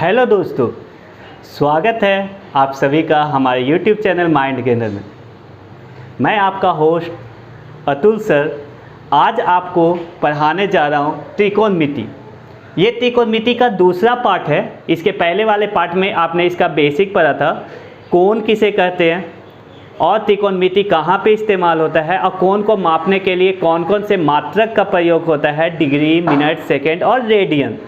Hello दोस्तों, स्वागत है आप सभी का हमारे YouTube चैनल माइंड गेनर में। मैं आपका होस्ट अतुल सर आज आपको पढ़ाने जा रहा हूँ त्रिकोणमिति। ये त्रिकोणमिति का दूसरा पार्ट है। इसके पहले वाले पार्ट में आपने इसका बेसिक पढ़ा था, कोण किसे कहते हैं और त्रिकोणमिति कहाँ पे इस्तेमाल होता है और कोण को मापने के लिए कौन कौन से मात्रक का प्रयोग होता है, डिग्री, मिनट, सेकेंड और रेडियन।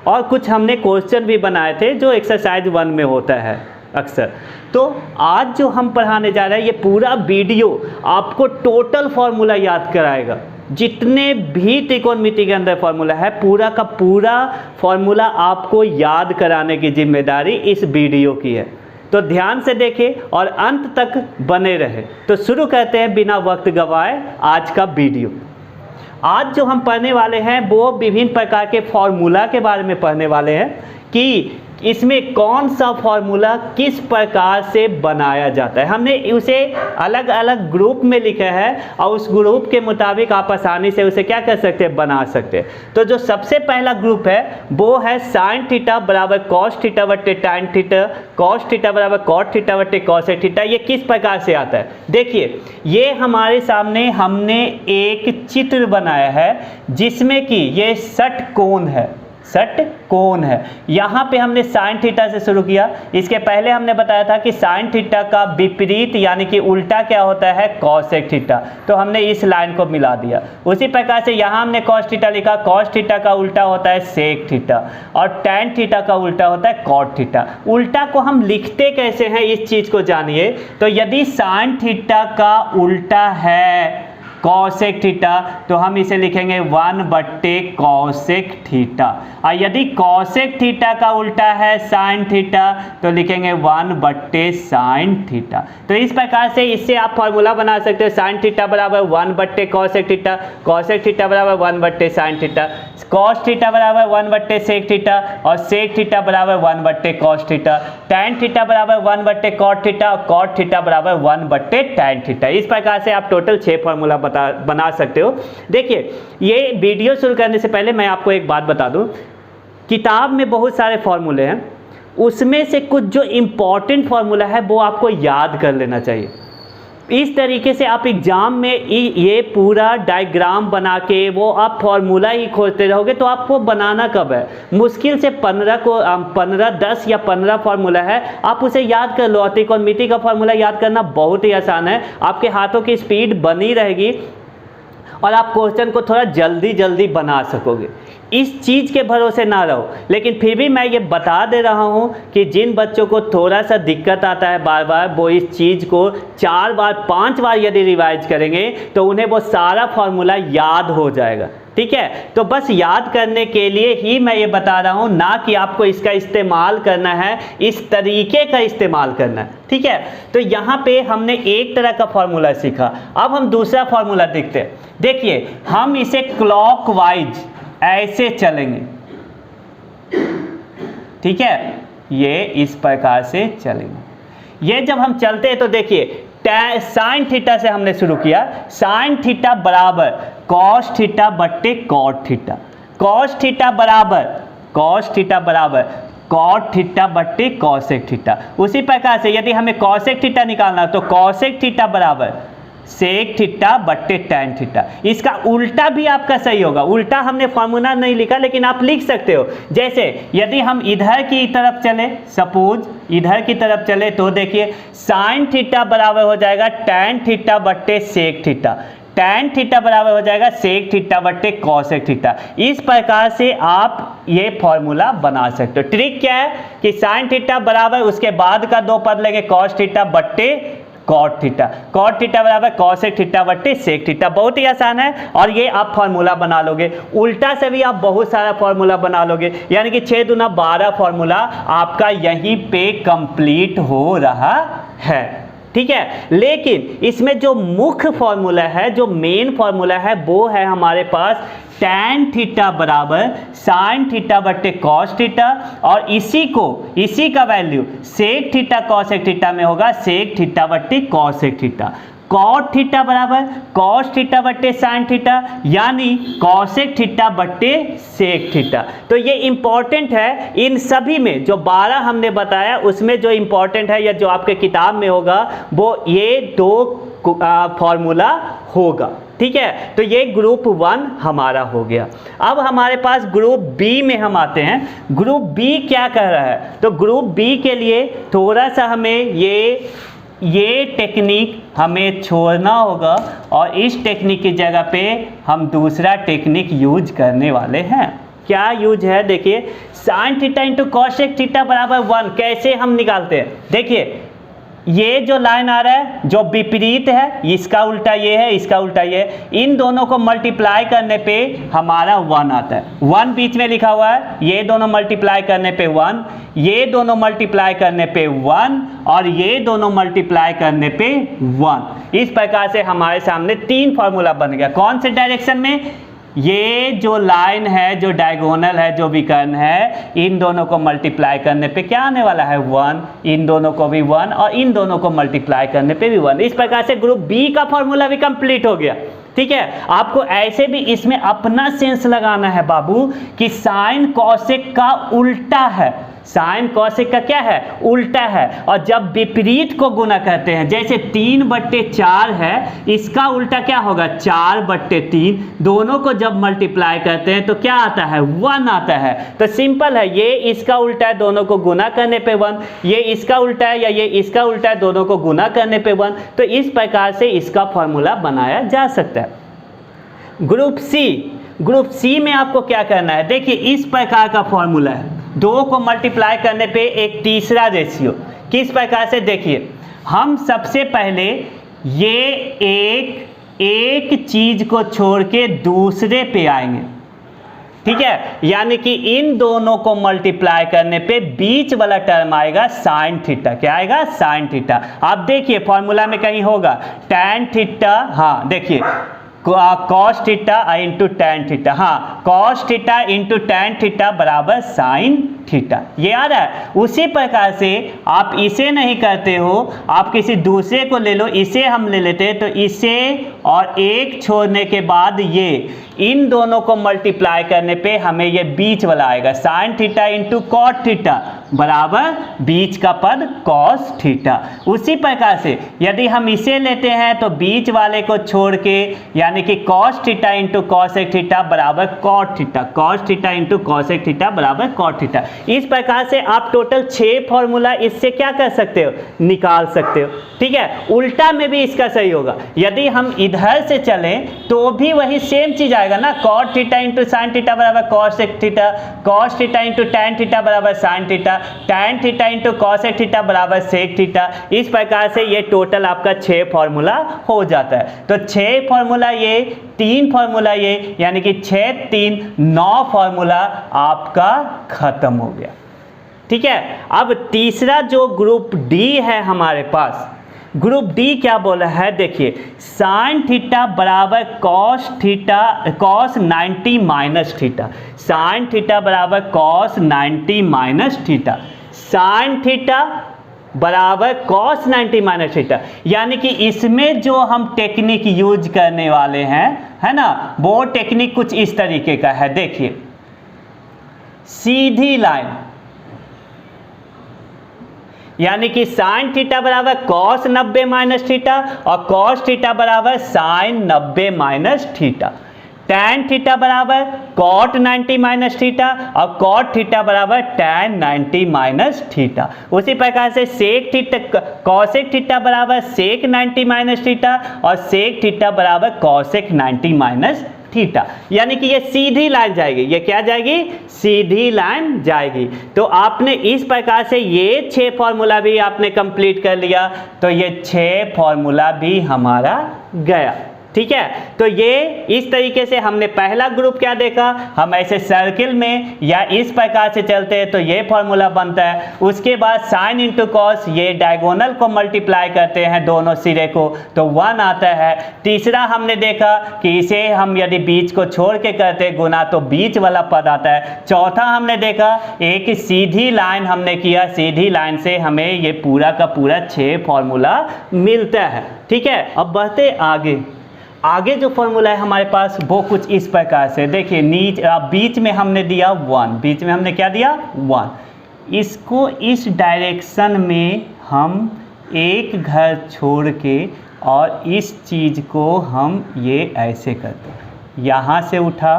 और कुछ हमने क्वेश्चन भी बनाए थे जो एक्सरसाइज 1 में होता है अक्सर। तो आज जो हम पढ़ाने जा रहे हैं ये पूरा वीडियो आपको टोटल फार्मूला याद कराएगा। जितने भी त्रिकोणमिति के अंदर फार्मूला है पूरा का पूरा फार्मूला आपको याद कराने की जिम्मेदारी इस वीडियो की है। तो ध्यान से देखें और अंत तक बने रहे। तो शुरू करते हैं बिना वक्त गवाए आज का वीडियो। आज जो हम पढ़ने वाले हैं वो विभिन्न प्रकार के फार्मूला के बारे में पढ़ने वाले हैं कि इसमें कौन सा फार्मूला किस प्रकार से बनाया जाता है। हमने उसे अलग अलग ग्रुप में लिखा है और उस ग्रुप के मुताबिक आप आसानी से उसे क्या कर सकते हैं, बना सकते हैं। तो जो सबसे पहला ग्रुप है वो है साइन थीटा बराबर कॉस थीटा बटे टैन थीटा, कॉस थीटा बराबर कॉट थीटा बटे कॉसेक थीटा। ये किस प्रकार से आता है, देखिए ये हमारे सामने हमने एक चित्र बनाया है जिसमें कि ये षटकोण है, षटकोण है। यहाँ पे हमने साइन थीटा से शुरू किया। इसके पहले हमने बताया था कि साइन थीटा का विपरीत यानी कि उल्टा क्या होता है, कॉसेक थीटा। तो हमने इस लाइन को मिला दिया। उसी प्रकार से यहाँ हमने कॉस थीटा लिखा, कॉस थीटा का उल्टा होता है सेक थीटा और टैन थीटा का उल्टा होता है कॉट थीटा। उल्टा को हम लिखते कैसे हैं इस चीज़ को जानिए। तो यदि साइन थीटा का उल्टा है कॉसेक थीटा तो हम इसे लिखेंगे 1 बट्टे कॉसेक थीटा, और यदि कॉसेक थीटा का उल्टा है साइन थीटा तो लिखेंगे 1 बट्टे साइन थीटा। तो इस प्रकार से इससे आप फॉर्मूला बना सकते हो। साइन थीटा बराबर 1 बट्टे कॉसेक थीटा, कॉसेक थीटा बराबर 1 बट्टे साइन थीटा, कॉस थीटा बराबर 1 बट्टे सेक थीटा और सेक थीटा बराबर 1 बट्टे कॉस थीटा, टैन थीटा बराबर 1 बट्टे कॉट थीटा और कॉट थीटा बराबर 1 बट्टे टैन थीटा। इस प्रकार से आप टोटल 6 फॉर्मूला बना सकते हो। देखिए ये वीडियो शुरू करने से पहले मैं आपको एक बात बता दूं, किताब में बहुत सारे फॉर्मूले हैं, उसमें से कुछ जो इम्पॉर्टेंट फॉर्मूला है वो आपको याद कर लेना चाहिए। इस तरीके से आप एग्जाम में ये पूरा डायग्राम बना के वो आप फॉर्मूला ही खोजते रहोगे तो आपको बनाना कब है, मुश्किल से 10 या 15 फार्मूला है, आप उसे याद कर लो। त्रिकोणमिति का फार्मूला याद करना बहुत ही आसान है। आपके हाथों की स्पीड बनी रहेगी और आप क्वेश्चन को थोड़ा जल्दी बना सकोगे। इस चीज़ के भरोसे ना रहो। लेकिन फिर भी मैं ये बता दे रहा हूँ कि जिन बच्चों को थोड़ा सा दिक्कत आता है बार बार, वो इस चीज़ को 4 बार 5 बार यदि रिवाइज करेंगे तो उन्हें वो सारा फार्मूला याद हो जाएगा। ठीक है, तो बस याद करने के लिए ही मैं ये बता रहा हूँ, ना कि आपको इसका इस्तेमाल करना है, इस तरीके का इस्तेमाल करना है। ठीक है, तो यहाँ पे हमने एक तरह का फार्मूला सीखा। अब हम दूसरा फार्मूला देखते हैं। देखिए हम इसे क्लॉकवाइज ऐसे चलेंगे। ठीक है, ये इस प्रकार से चलेंगे। ये जब हम चलते हैं तो देखिए साइन थीटा से हमने शुरू किया। साइन थीटा बराबर कॉस थीटा बट्टे कॉट थीटा, कॉस थीटा बराबर कॉट थीटा बट्टे कॉसेक थीटा। उसी प्रकार से यदि हमें कॉसेक थीटा निकालना तो कॉसेक थीटा बराबर सेक थीटा बट्टे टैन थीटा। इसका उल्टा भी आपका सही होगा। उल्टा हमने फार्मूला नहीं लिखा लेकिन आप लिख सकते हो। जैसे यदि हम इधर की तरफ चले, सपोज इधर की तरफ चले तो देखिए साइन थीटा बराबर हो जाएगा टैन थीटा बट्टे सेक थीटा, टैन थीटा बराबर हो जाएगा सेक थीटा बट्टे कॉसेक थीटा। इस प्रकार से आप ये फॉर्मूला बना सकते हो। ट्रिक क्या है कि साइन थीटा बराबर उसके बाद का 2 पद लेंगे कॉस थीटा बट्टे कॉट थीटा, कॉट थीटा बराबर कॉसेक थीटा बट्टे सेक थीटा। बहुत ही आसान है और ये आप फार्मूला बना लोगे। उल्टा से भी आप बहुत सारा फार्मूला बना लोगे, यानी कि 6 दूना 12 फार्मूला आपका यहीं पे कंप्लीट हो रहा है। ठीक है, लेकिन इसमें जो मुख्य फार्मूला है, जो मेन फार्मूला है वो है हमारे पास टैन थीटा बराबर साइन थीटा बट्टे कॉस थीटा और इसी का value sec theta cosec theta में होगा सेक थीटा बट्टे कॉसेक थीटा। कॉट थीटा बराबर कॉस थीटा बट्टे साइन थीटा, यानी कॉसेक थीटा बट्टे सेक थीटा। तो ये इंपॉर्टेंट है, इन सभी में जो 12 हमने बताया उसमें जो इंपॉर्टेंट है या जो आपके किताब में होगा वो ये दो फॉर्मूला होगा। ठीक है, तो ये ग्रुप 1 हमारा हो गया। अब हमारे पास ग्रुप बी में हम आते हैं। ग्रुप बी क्या कह रहा है? तो ग्रुप बी के लिए थोड़ा सा हमें ये टेक्निक हमें छोड़ना होगा और इस टेक्निक की जगह पे हम दूसरा टेक्निक यूज करने वाले हैं। क्या यूज है? देखिए, sine theta into cosec theta बराबर 1 कैसे हम निकालते हैं? देखिए, ये जो लाइन आ रहा है जो विपरीत है, इसका उल्टा ये है, इसका उल्टा ये है, इन दोनों को मल्टीप्लाई करने पे हमारा 1 आता है। 1 बीच में लिखा हुआ है, ये दोनों मल्टीप्लाई करने पे 1, ये दोनों मल्टीप्लाई करने पे 1 और ये दोनों मल्टीप्लाई करने पे 1। इस प्रकार से हमारे सामने 3 फार्मूला बन गया। कौन से डायरेक्शन में? ये जो लाइन है, जो डायगोनल है, जो विकर्ण है, इन दोनों को मल्टीप्लाई करने पे क्या आने वाला है? 1। इन दोनों को भी 1 और इन दोनों को मल्टीप्लाई करने पे भी 1। इस प्रकार से ग्रुप बी का फॉर्मूला भी कंप्लीट हो गया। ठीक है, आपको ऐसे भी इसमें अपना सेंस लगाना है बाबू कि साइन कॉसेक का उल्टा है। साइन कॉसेक का क्या है? उल्टा है। और जब विपरीत को गुना करते हैं, जैसे 3/4 है, इसका उल्टा क्या होगा? 4/3। दोनों को जब मल्टीप्लाई करते हैं तो क्या आता है? 1 आता है। तो सिंपल है, ये इसका उल्टा है, दोनों को गुना करने पे 1, ये इसका उल्टा है या ये इसका उल्टा है, दोनों को गुना करने पे 1। तो इस प्रकार से इसका फॉर्मूला बनाया जा सकता है। ग्रुप सी में आपको क्या करना है? देखिए, इस प्रकार का फॉर्मूला है, 2 को मल्टीप्लाई करने पे एक तीसरा रेशियो। किस प्रकार से? देखिए, हम सबसे पहले ये एक चीज को छोड़ के दूसरे पे आएंगे। ठीक है, यानी कि इन दोनों को मल्टीप्लाई करने पे बीच वाला टर्म आएगा साइन थीटा। क्या आएगा? Sine theta. आप देखिए फॉर्मूला में कहीं होगा टैन थीटा, हाँ देखिए cos theta into tan theta, हाँ cos theta into tan theta बराबर साइन थीटा, ये आ रहा है। उसी प्रकार से आप इसे नहीं करते हो, आप किसी दूसरे को ले लो, इसे हम ले लेते हैं, तो इसे और एक छोड़ने के बाद ये, इन दोनों को मल्टीप्लाई करने पे हमें ये बीच वाला आएगा sine theta into cot theta बराबर बीच का पद कॉस थीटा। उसी प्रकार से यदि हम इसे लेते हैं तो बीच वाले को छोड़ के, यानी कि cos theta into cosec theta बराबर cot theta, cos theta into cosec theta बराबर कॉट थीटा। इस प्रकार से आप टोटल 6 फॉर्मूला इससे क्या कर सकते हो? निकाल सकते हो। ठीक है, उल्टा में भी इसका सही होगा। यदि हम इधर से चलें तो भी वही सेम चीज आएगा ना, cot theta into sine theta बराबर cosec theta, cos theta into tan theta बराबर sine theta, tan theta into cosec theta बराबर सेक थीटा। इस प्रकार से ये टोटल आपका 6 फॉर्मूला हो जाता है। तो 6 फॉर्मूला ये, 3 फॉर्मूला ये, यानी कि 6 3 9 फॉर्मूला आपका खत्म हो गया। ठीक है, अब तीसरा जो ग्रुप डी है हमारे पास, ग्रुप डी क्या बोला है? देखिए, साइन थीटा बराबर cos theta cos 90 minus theta, sine theta बराबर cos 90 minus theta, sine theta बराबर कॉस 90 माइनस थीटा। यानी कि इसमें जो हम टेक्निक यूज करने वाले हैं, है ना, वो टेक्निक कुछ इस तरीके का है। देखिए, सीधी लाइन, यानी कि साइन थीटा बराबर कॉस 90 माइनस थीटा और कॉस थीटा बराबर sine 90 minus theta, tan theta बराबर कॉट 90 माइनस थीटा और कॉट थीटा बराबर टैन 90 माइनस थीटा। उसी प्रकार से सेक थीटा कॉसेक थीटा बराबर सेक 90 माइनस थीटा और सेक थीटा बराबर कॉसेक 90 माइनस थीटा। यानी कि ये सीधी लाइन जाएगी। ये क्या जाएगी? सीधी लाइन जाएगी। तो आपने इस प्रकार से ये 6 फॉर्मूला भी आपने कंप्लीट कर लिया, तो ये 6 फॉर्मूला भी हमारा गया। ठीक है। तो ये इस तरीके से हमने पहला ग्रुप क्या देखा, हम ऐसे सर्किल में या इस प्रकार से चलते हैं तो ये फॉर्मूला बनता है। उसके बाद साइन इंटू कॉस, ये डायगोनल को मल्टीप्लाई करते हैं दोनों सिरे को तो 1 आता है। तीसरा हमने देखा कि इसे हम यदि बीच को छोड़ के करते गुना तो बीच वाला पद आता है। चौथा हमने देखा एक सीधी लाइन हमने किया, सीधी लाइन से हमें ये पूरा का पूरा 6 फॉर्मूला मिलता है। ठीक है, अब बढ़ते आगे जो फॉर्मूला है हमारे पास वो कुछ इस प्रकार से देखिए, बीच में हमने दिया 1, बीच में हमने क्या दिया 1। इसको इस डायरेक्शन में हम एक घर छोड़ के और इस चीज़ को हम ये ऐसे करते हैं, यहाँ से उठा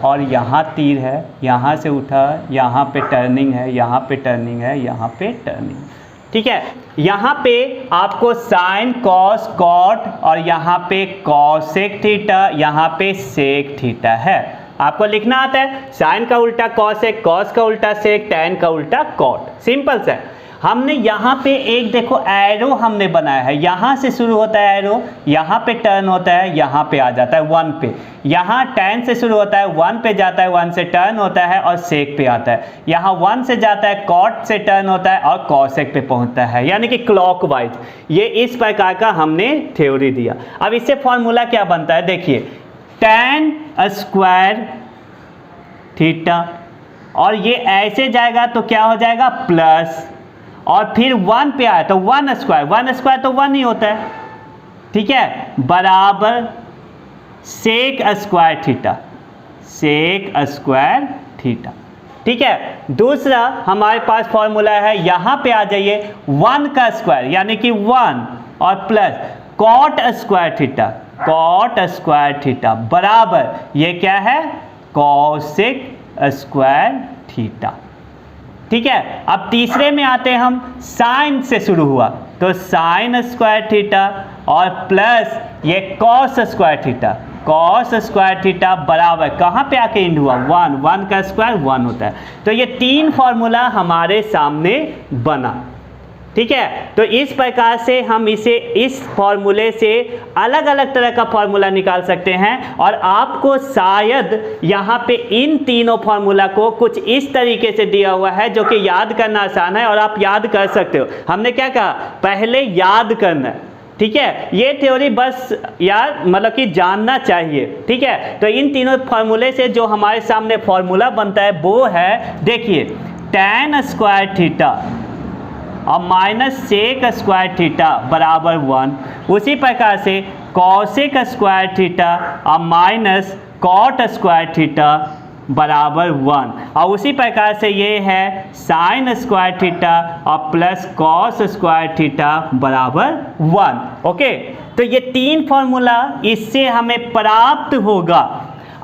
और यहाँ तीर है, यहाँ से उठा, यहाँ पे टर्निंग है, यहाँ पे टर्निंग है, यहाँ पे टर्निंग। ठीक है, यहाँ पे आपको साइन कॉस कॉट और यहाँ पे कॉसेक थीटा, यहाँ पे सेक थीटा है। आपको लिखना आता है साइन का उल्टा कॉसेक, कॉस का उल्टा सेक, टैन का उल्टा कॉट, सिंपल सा। हमने यहाँ पे एक देखो एरो हमने बनाया है, यहाँ से शुरू होता है एरो, यहाँ पे टर्न होता है, यहाँ पे आ जाता है 1 पे, यहाँ टैन से शुरू होता है 1 पे जाता है, 1 से टर्न होता है और सेक पे आता है, यहाँ 1 से जाता है कॉट से टर्न होता है और कॉसेक पे पहुँचता है, यानी कि क्लॉकवाइज। ये इस प्रकार का हमने थ्योरी दिया। अब इससे फॉर्मूला क्या बनता है देखिए, टैन स्क्वायर थीटा, और ये ऐसे जाएगा तो क्या हो जाएगा प्लस, और फिर 1 पे आया तो 1 स्क्वायर तो 1 ही होता है। ठीक है, बराबर sec square theta, sec square theta. ठीक है, दूसरा हमारे पास फॉर्मूला है, यहाँ पे आ जाइए 1 का स्क्वायर यानी कि 1 और plus cot square theta, cot square theta बराबर ये क्या है कॉसेक स्क्वायर थीटा। ठीक है, अब तीसरे में आते हैं हम, साइन से शुरू हुआ तो साइन स्क्वायर थीटा और प्लस ये cos square theta, cos square theta बराबर कहाँ पे आके एंड हुआ 1 का स्क्वायर 1 होता है। तो ये 3 फॉर्मूला हमारे सामने बना। ठीक है, तो इस प्रकार से हम इस फॉर्मूले से अलग अलग तरह का फॉर्मूला निकाल सकते हैं, और आपको शायद यहाँ पे इन तीनों फॉर्मूला को कुछ इस तरीके से दिया हुआ है जो कि याद करना आसान है और आप याद कर सकते हो। हमने क्या कहा, पहले याद करना है। ठीक है, ये थ्योरी बस यार मतलब कि जानना चाहिए। ठीक है, तो इन तीनों फॉर्मूले से जो हमारे सामने फॉर्मूला बनता है वो है देखिए टैन स्क्वायर थीटा और माइनस सेक स्क्वायर थीटा बराबर 1। उसी प्रकार से कॉसेक स्क्वायर थीटा और माइनस कॉट स्क्वायर थीटा बराबर 1, और उसी प्रकार से ये है साइन स्क्वायर थीटा और प्लस कॉस स्क्वायर थीटा बराबर 1। ओके, तो ये 3 फॉर्मूला इससे हमें प्राप्त होगा।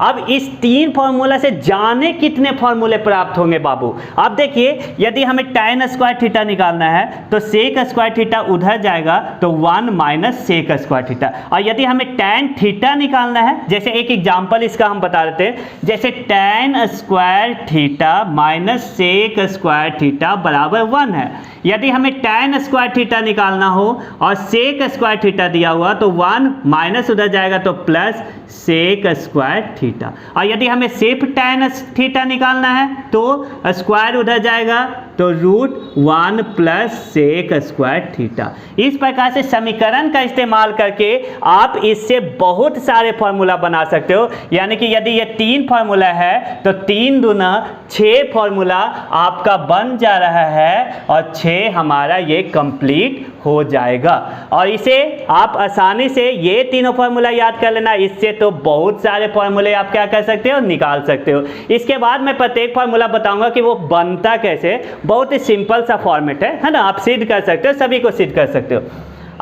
अब इस 3 फॉर्मूला से जाने कितने फॉर्मूले प्राप्त होंगे बाबू। अब देखिए, यदि हमें टैन स्क्वायर थीटा निकालना है तो सेक स्क्वायर थीटा उधर जाएगा तो 1 माइनस सेक स्क्वायर थीटा, और यदि हमें टैन थीटा निकालना है, जैसे एक एग्जांपल इसका हम बता देते हैं, जैसे tan square theta minus sec square theta बराबर 1 है। यदि हमें टैन स्क्वायर थीटा निकालना हो और सेक स्क्वायर थीटा दिया हुआ तो 1 माइनस उधर जाएगा तो प्लस सेक स्क्वायर थीटा, और यदि हमें सिर्फ टैन थीटा निकालना है तो स्क्वायर उधर जाएगा तो √1 प्लस सेक स्क्वायर थीटा। इस प्रकार से समीकरण का इस्तेमाल करके आप इससे बहुत सारे फॉर्मूला बना सकते हो, यानी कि यदि ये 3 फॉर्मूला है तो 3 दूना 6 फॉर्मूला आपका बन जा रहा है, और 6 हमारा ये कंप्लीट हो जाएगा। और इसे आप आसानी से ये तीनों फॉर्मूला याद कर लेना, इससे तो बहुत सारे फॉर्मूले आप क्या कर सकते हो, निकाल सकते हो। इसके बाद मैं प्रत्येक फॉर्मूला बताऊंगा कि वो बनता कैसे। बहुत ही सिंपल सा फॉर्मेट है ना, आप सिद्ध कर सकते हो, सभी को सिद्ध कर सकते हो।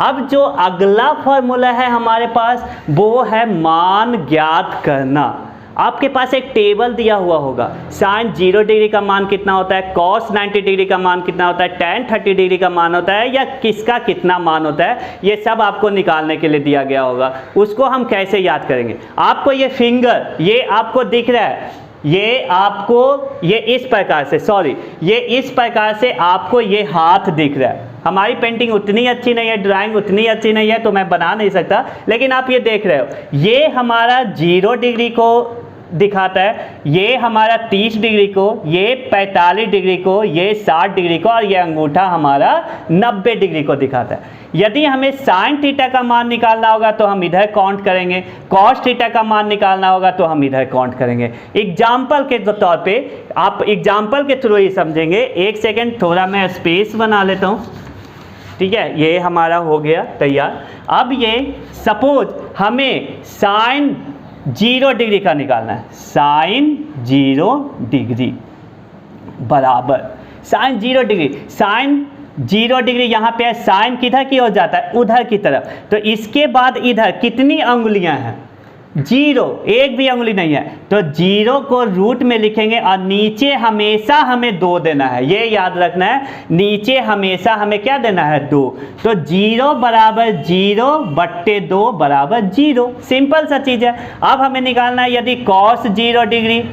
अब जो अगला फॉर्मूला है हमारे पास वो है मान ज्ञात करना। आपके पास एक टेबल दिया हुआ होगा, साइन 0 डिग्री का मान कितना होता है, कॉस 90 डिग्री का मान कितना होता है, टैन 30 डिग्री का मान होता है, या किसका कितना मान होता है, ये सब आपको निकालने के लिए दिया गया होगा। उसको हम कैसे याद करेंगे, आपको ये फिंगर ये आपको दिख रहा है, ये आपको ये इस प्रकार से, सॉरी, ये इस प्रकार से आपको ये हाथ दिख रहा है। हमारी पेंटिंग उतनी अच्छी नहीं है, ड्राइंग उतनी अच्छी नहीं है, तो मैं बना नहीं सकता, लेकिन आप ये देख रहे हो, ये हमारा 0 डिग्री को दिखाता है, ये हमारा 30 डिग्री को, ये 45 डिग्री को, ये 60 डिग्री को, और ये अंगूठा हमारा 90 डिग्री को दिखाता है। यदि हमें साइन थीटा का मान निकालना होगा तो हम इधर काउंट करेंगे, कॉस थीटा का मान निकालना होगा तो हम इधर काउंट करेंगे। एग्जाम्पल के तौर पे आप एग्जाम्पल के थ्रू ही समझेंगे। एक सेकेंड, थोड़ा मैं स्पेस बना लेता हूँ, ठीक है, ये हमारा हो गया तैयार। अब ये सपोज हमें साइन 0 डिग्री का निकालना है, साइन 0 डिग्री बराबर साइन 0 डिग्री, साइन 0 डिग्री यहाँ पे है, साइन किधर की ओर जाता है, उधर की तरफ, तो इसके बाद इधर कितनी अंगुलियां हैं, 0, एक भी अंगुली नहीं है, तो 0 को रूट में लिखेंगे और नीचे हमेशा हमें 2 देना है, ये याद रखना है, नीचे हमेशा हमें क्या देना है, 2। तो 0 बराबर 0 बट्टे 2 बराबर 0, सिंपल सा चीज़ है। अब हमें निकालना है यदि कॉस 0 डिग्री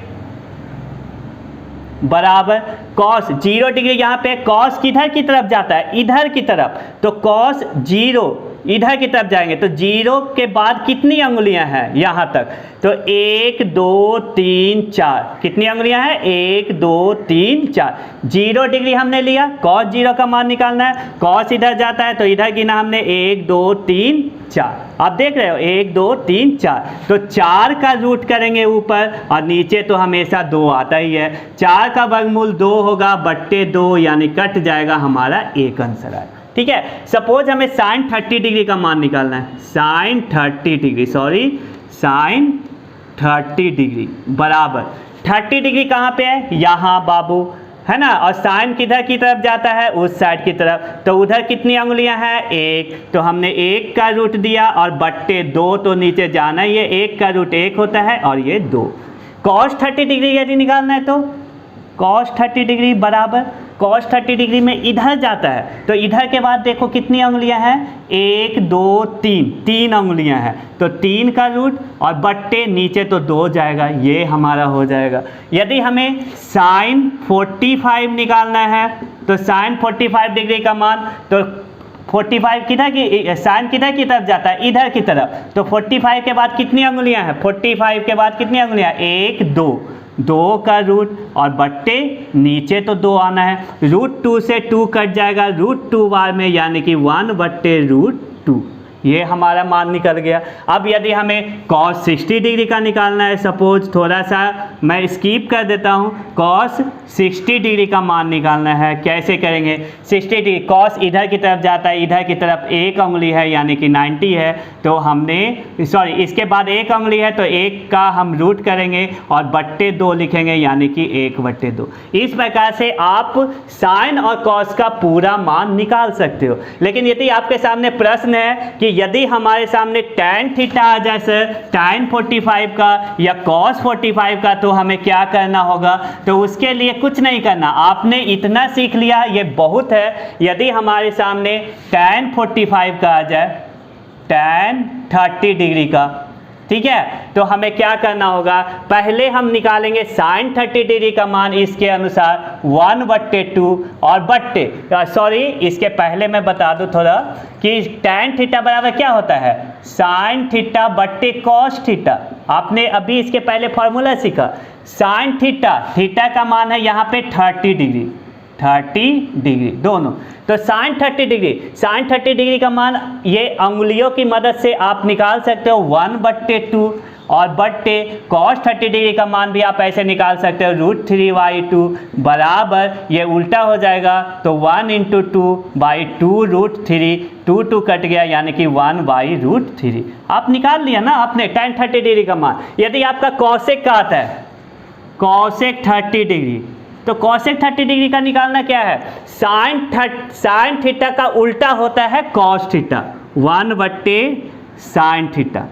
बराबर कॉस 0 डिग्री, यहाँ पे कॉस किधर की तरफ जाता है, इधर की तरफ, तो कॉस 0 इधर की तरफ जाएंगे, तो 0 के बाद कितनी अंगुलियां हैं यहाँ तक, तो 1 2 3 4, कितनी अंगुलियां हैं, 1 2 3 4। 0 डिग्री हमने लिया, कॉस 0 का मान निकालना है, कॉस इधर जाता है तो इधर गिना हमने 1 2 3 4, आप देख रहे हो 1 2 3 4, तो 4 का रूट करेंगे ऊपर और नीचे तो हमेशा 2 आता ही है, 4 का वर्गमूल 2 होगा बट्टे 2, यानी कट जाएगा, हमारा एक आंसर आएगा। ठीक है, सपोज हमें साइन 30 डिग्री का मान निकालना है, sine 30 degree, sorry sine 30 degree बराबर 30 डिग्री कहाँ पे है, यहाँ बाबू, है ना, और साइन किधर की तरफ जाता है, उस साइड की तरफ, तो उधर कितनी अंगुलियां हैं, 1, तो हमने 1 का रूट दिया और बट्टे 2 तो नीचे जाना ही है, 1 का रूट 1 होता है और ये 2। कॉस 30 डिग्री यदि निकालना है तो कॉस 30 डिग्री बराबर कॉस 30 डिग्री में इधर जाता है, तो इधर के बाद देखो कितनी अंगुलियां हैं, 1 2 3, 3 अंगुलियां हैं, तो 3 का रूट और बट्टे नीचे तो 2 जाएगा, ये हमारा हो जाएगा। यदि हमें साइन 45 निकालना है तो साइन 45 डिग्री का मान, तो 45 किधर की, साइन किधर की तरफ जाता है, इधर की तरफ, तो 45 के बाद कितनी अंगुलियां हैं, 45 के बाद कितनी अंगुलियां, 1 2, 2 का रूट और बट्टे नीचे तो 2 आना है, √2 से 2 कट जाएगा √2 बार में, यानी कि 1 बट्टे √2, ये हमारा मान निकल गया। अब यदि हमें cos 60 डिग्री का निकालना है, सपोज थोड़ा सा मैं स्किप कर देता हूँ, cos 60 डिग्री का मान निकालना है, कैसे करेंगे, 60 डिग्री cos इधर की तरफ जाता है, इधर की तरफ 1 अंगुली है यानी कि 90 है, तो हमने सॉरी इसके बाद 1 अंगुली है तो 1 का हम रूट करेंगे और बट्टे 2 लिखेंगे, यानी कि 1 बट्टे 2। इस प्रकार से आप साइन और cos का पूरा मान निकाल सकते हो। लेकिन यदि आपके सामने प्रश्न है कि यदि हमारे सामने tan थीटा आ जाए सर, tan 45 का या cos 45 का, तो हमें क्या करना होगा, तो उसके लिए कुछ नहीं करना, आपने इतना सीख लिया ये बहुत है। यदि हमारे सामने tan 45 का आ जाए, tan 30 डिग्री का, ठीक है, तो हमें क्या करना होगा, पहले हम निकालेंगे साइन 30 डिग्री का मान इसके अनुसार 1 बट्टे 2 और बट्टे सॉरी इसके पहले मैं बता दूं थोड़ा कि tan थीटा बराबर क्या होता है, साइन थीटा बट्टे कॉस थीटा। आपने अभी इसके पहले फॉर्मूला सीखा, साइन थीटा, थीटा का मान है यहाँ पे 30 डिग्री, 30 डिग्री दोनों, तो साइन 30 डिग्री, साइन 30 डिग्री का मान ये अंगुलियों की मदद से आप निकाल सकते हो 1 बट्टे 2 और बट्टे cos 30 डिग्री का मान भी आप ऐसे निकाल सकते हो √3/2 बराबर, ये उल्टा हो जाएगा तो 1 × 2/2 √3, 2 कट गया यानी कि 1/√3। आप निकाल लिया ना आपने tan 30 डिग्री का मान। यदि आपका कॉसेक का आता है, कॉसेक 30 डिग्री, तो कॉसेक 30 डिग्री का निकालना क्या है, साइन थीटा का उल्टा होता है कॉस थीटा, 1 बट्टे साइन थीटा,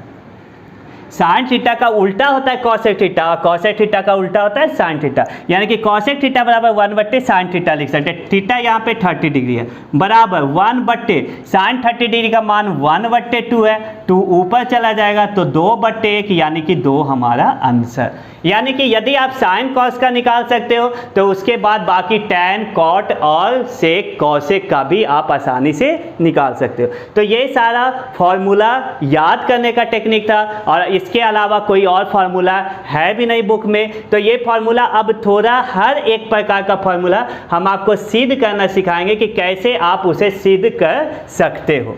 साइन थीटा का उल्टा होता है कॉसेक थीटा और कॉसेक थीटा का उल्टा होता है साइन थीटा, यानी कि कॉसेक थीटा बराबर 1 बट्टे साइन थीटा लिख सकते हैं। थीटा यहाँ पे 30 डिग्री है, बराबर 1 बट्टे साइन 30 डिग्री का मान 1 बट्टे 2 है, 2 ऊपर चला जाएगा तो 2/1 यानी कि 2 हमारा आंसर। यानी कि यदि आप साइन कॉस का निकाल सकते हो तो उसके बाद बाकी टैन कॉट और सेक कॉसेक का भी आप आसानी से निकाल सकते हो। तो ये सारा फॉर्मूला याद करने का टेक्निक था और इसके अलावा कोई और फार्मूला है भी नहीं बुक में। तो ये फार्मूला अब थोड़ा हर एक प्रकार का फार्मूला हम आपको सिद्ध करना सिखाएंगे कि कैसे आप उसे सिद्ध कर सकते हो।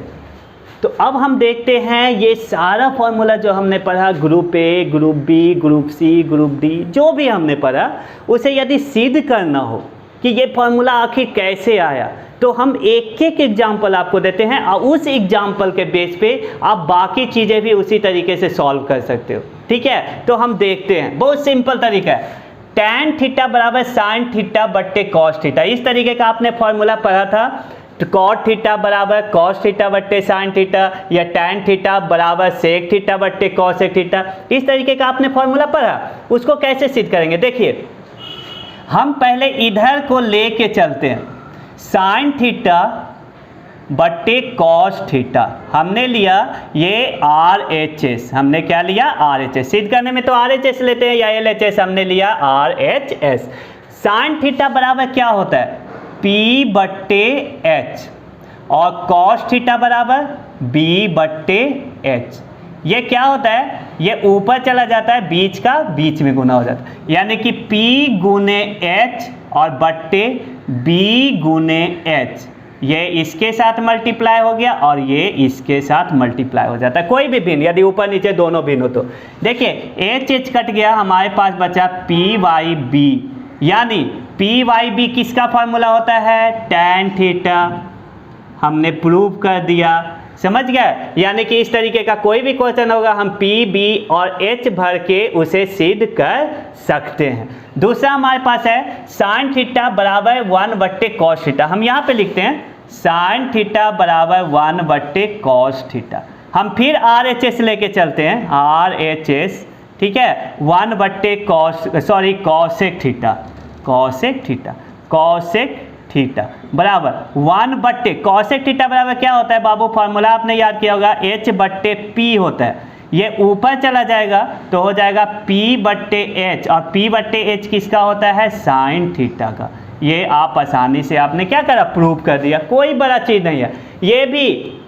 तो अब हम देखते हैं ये सारा फार्मूला जो हमने पढ़ा, group A, group B, group C, group D, जो भी हमने पढ़ा, उसे यदि सिद्ध करना हो कि ये फार्मूला आखिर कैसे आया, तो हम एक एक एग्जाम्पल आपको देते हैं और उस एग्जाम्पल के बेस पे आप बाकी चीज़ें भी उसी तरीके से सॉल्व कर सकते हो। ठीक है, तो हम देखते हैं। बहुत सिंपल तरीका है। tan थीटा बराबर साइन थीटा बट्टे कॉस थीटा, इस तरीके का आपने फार्मूला पढ़ा था। तो कॉट थीटा बराबर कॉस थीटा बट्टे साइन थीटा, या टैन थीटा बराबर सेक थीटा बट्टे कॉसेक थीटा, इस तरीके का आपने फार्मूला पढ़ा। उसको कैसे सिद्ध करेंगे, देखिए हम पहले इधर को लेके चलते हैं। साइन थीटा बट्टे कॉस थीटा हमने लिया ये RHS, हमने क्या लिया RHS। सिद्ध करने में तो RHS लेते हैं या LHS, हमने लिया RHS। साइन थीटा बराबर क्या होता है P/H और कॉस थीटा बराबर B/H। ये क्या होता है, ये ऊपर चला जाता है, बीच का बीच में गुना हो जाता है, यानी कि P गुने H और बट्टे B गुने H। ये इसके साथ मल्टीप्लाई हो गया और ये इसके साथ मल्टीप्लाई हो जाता है, कोई भी भिन्न, यदि ऊपर नीचे दोनों भिन्न हो तो। देखिए HH कट गया, हमारे पास बचा PYB, यानी PYB किसका फार्मूला होता है, टैन थीटा। हमने प्रूव कर दिया, समझ गए। यानी कि इस तरीके का कोई भी क्वेश्चन होगा हम P, B और H भर के उसे सिद्ध कर सकते हैं। दूसरा हमारे पास है साइन थीटा बराबर 1/cos कॉस थीटा। हम यहाँ पे लिखते हैं साइन थीटा बराबर 1/cos कॉस थीटा। हम फिर RHS लेके चलते हैं, RHS, ठीक है, 1/cos cosec theta, cosec theta, cosec theta बराबर 1/, कॉसेक थीटा बराबर क्या होता है बाबू, फार्मूला आपने याद किया होगा, H/P होता है। ये ऊपर चला जाएगा तो हो जाएगा P/H, और P/H किसका होता है, साइन थीटा का। ये आप आसानी से आपने क्या करा, प्रूव कर दिया, कोई बड़ा चीज़ नहीं है। ये भी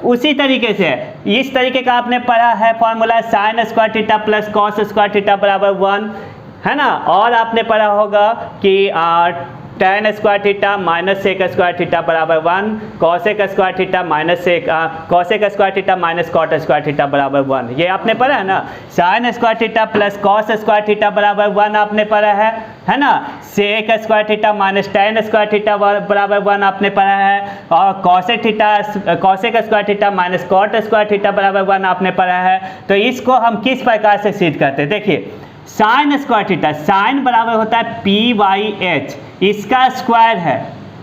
उसी तरीके से है, इस तरीके का आपने पढ़ा है formula, sine square theta plus cos square theta बराबर 1, है ना। और आपने पढ़ा होगा कि tan square theta minus sec square theta बराबर 1, cosec square theta minus sec cosec square theta minus cot square theta बराबर 1, ये आपने पढ़ा है ना। Sine square theta plus cos square theta बराबर 1 आपने पढ़ा है ना। Sec square theta minus tan square theta बराबर 1 आपने पढ़ा है। और cosec square theta minus cot square theta बराबर 1 आपने पढ़ा है। तो इसको हम किस प्रकार से सिद्ध करते हैं, देखिए साइन स्क्वायर थीटा, साइन बराबर होता है PYH, इसका स्क्वायर है,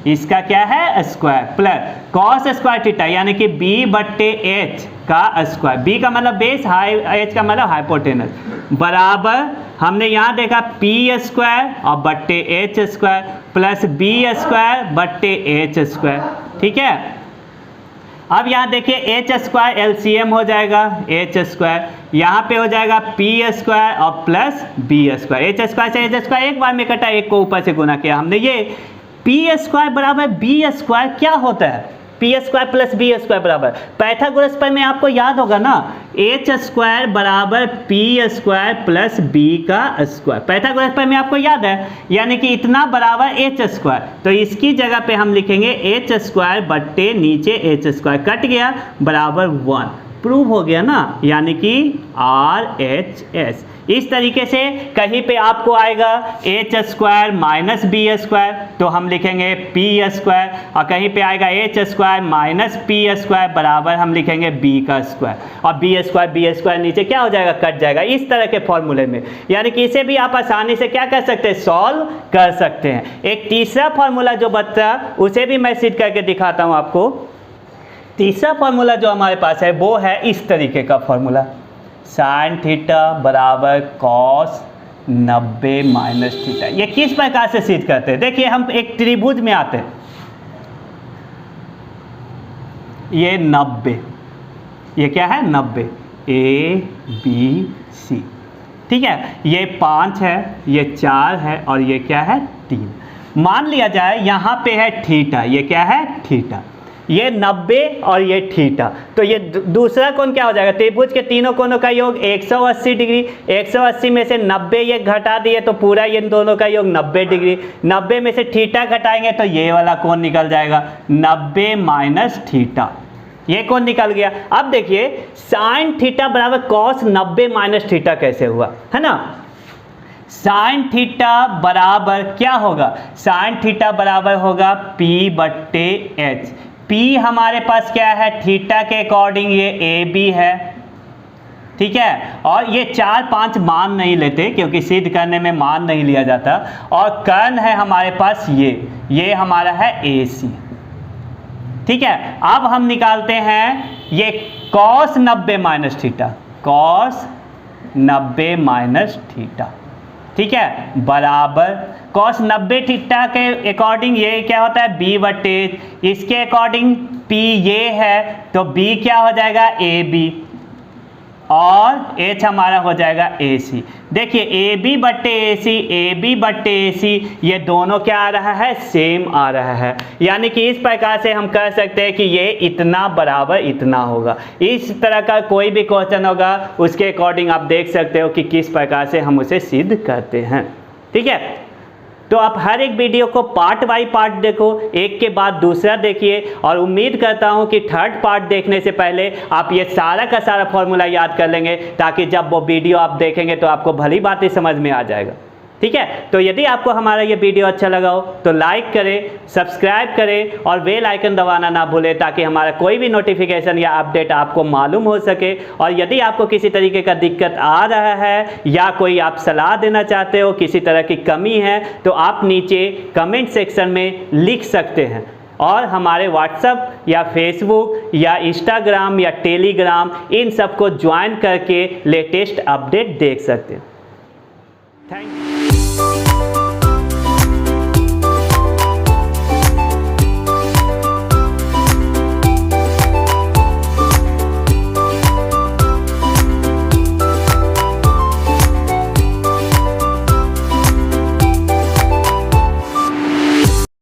इसका क्या है square, plus cos square theta यानी कि B/H का स्क्वायर, B का मतलब बेस, H का मतलब हाइपोटेनस, बराबर हमने यहाँ देखा P² और बट्टे H square plus B²/H square. ठीक है, अब यहाँ देखिए H² LCM हो जाएगा, H², यहाँ पे हो जाएगा P² और प्लस B²। H² से H² एक बार में कटा, एक को ऊपर से गुना किया हमने। ये P² बराबर B² क्या होता है, P² प्लस B² बराबर, पाइथागोरस पर में आपको याद होगा ना, H² बराबर P² प्लस B का स्क्वायर, पाइथागोरस पर में आपको याद है, यानी कि इतना बराबर H²। तो इसकी जगह पे हम लिखेंगे H² बट्टे नीचे H² कट गया बराबर 1, प्रूव हो गया ना, यानी कि RHS। इस तरीके से कहीं पे आपको आएगा H² माइनस B² तो हम लिखेंगे P², और कहीं पे आएगा H² माइनस P² बराबर हम लिखेंगे B का स्क्वायर, और B² नीचे क्या हो जाएगा, कट जाएगा, इस तरह के फॉर्मूले में। यानी कि इसे भी आप आसानी से क्या कर सकते हैं, सॉल्व कर सकते हैं। एक तीसरा फॉर्मूला जो बचा उसे भी मैं सिद्ध करके दिखाता हूँ आपको। तीसरा फॉर्मूला जो हमारे पास है वो है इस तरीके का फॉर्मूला, साइन थीटा बराबर कॉस 90 माइनस थीटा। ये किस प्रकार से सिद्ध करते हैं, देखिए हम एक त्रिभुज में आते हैं, ये 90, ये क्या है 90, A B C, ठीक है। ये 5 है, ये 4 है और ये क्या है 3। मान लिया जाए यहाँ पे है थीटा, ये क्या है थीटा, ये 90 और ये थीटा, तो ये दूसरा कोण क्या हो जाएगा, त्रिभुज के तीनों कोणों का योग 180 डिग्री। 180 में से 90 ये घटा दिए तो पूरा ये दोनों का योग 90 डिग्री। 90 में से थीटा घटाएंगे तो ये वाला कोण निकल जाएगा 90 माइनस थीटा, ये कोण निकल गया। अब देखिए साइन थीटा बराबर कॉस 90 माइनस थीटा कैसे हुआ, है ना। साइन थीटा बराबर क्या होगा, साइन थीटा बराबर होगा P/H। P हमारे पास क्या है, थीटा के अकॉर्डिंग ये AB है, ठीक है। और ये 4 5 मान नहीं लेते क्योंकि सिद्ध करने में मान नहीं लिया जाता। और कर्ण है हमारे पास ये हमारा है AC, ठीक है। अब हम निकालते हैं ये cos 90 minus theta, cos 90 minus theta, ठीक है, बराबर cos 90 थीटा के अकॉर्डिंग ये क्या होता है B/H, इसके अकॉर्डिंग P ये है तो B क्या हो जाएगा AB और H हमारा हो जाएगा AC। देखिए AB/AC ये दोनों क्या आ रहा है, सेम आ रहा है। यानी कि इस प्रकार से हम कह सकते हैं कि ये इतना बराबर इतना होगा। इस तरह का कोई भी क्वेश्चन होगा उसके अकॉर्डिंग आप देख सकते हो कि किस प्रकार से हम उसे सिद्ध करते हैं, ठीक है। तो आप हर एक वीडियो को पार्ट बाय पार्ट देखो, एक के बाद दूसरा देखिए, और उम्मीद करता हूं कि थर्ड पार्ट देखने से पहले आप ये सारा का सारा फॉर्मूला याद कर लेंगे, ताकि जब वो वीडियो आप देखेंगे तो आपको भली बात ही समझ में आ जाएगा, ठीक है। तो यदि आपको हमारा ये वीडियो अच्छा लगा हो तो लाइक करें, सब्सक्राइब करें और बेल आइकन दबाना ना भूलें, ताकि हमारा कोई भी नोटिफिकेशन या अपडेट आपको मालूम हो सके। और यदि आपको किसी तरीके का दिक्कत आ रहा है या कोई आप सलाह देना चाहते हो, किसी तरह की कमी है, तो आप नीचे कमेंट सेक्शन में लिख सकते हैं। और हमारे व्हाट्सएप या फेसबुक या इंस्टाग्राम या टेलीग्राम इन सबको ज्वाइन करके लेटेस्ट अपडेट देख सकते हैं। Thank you.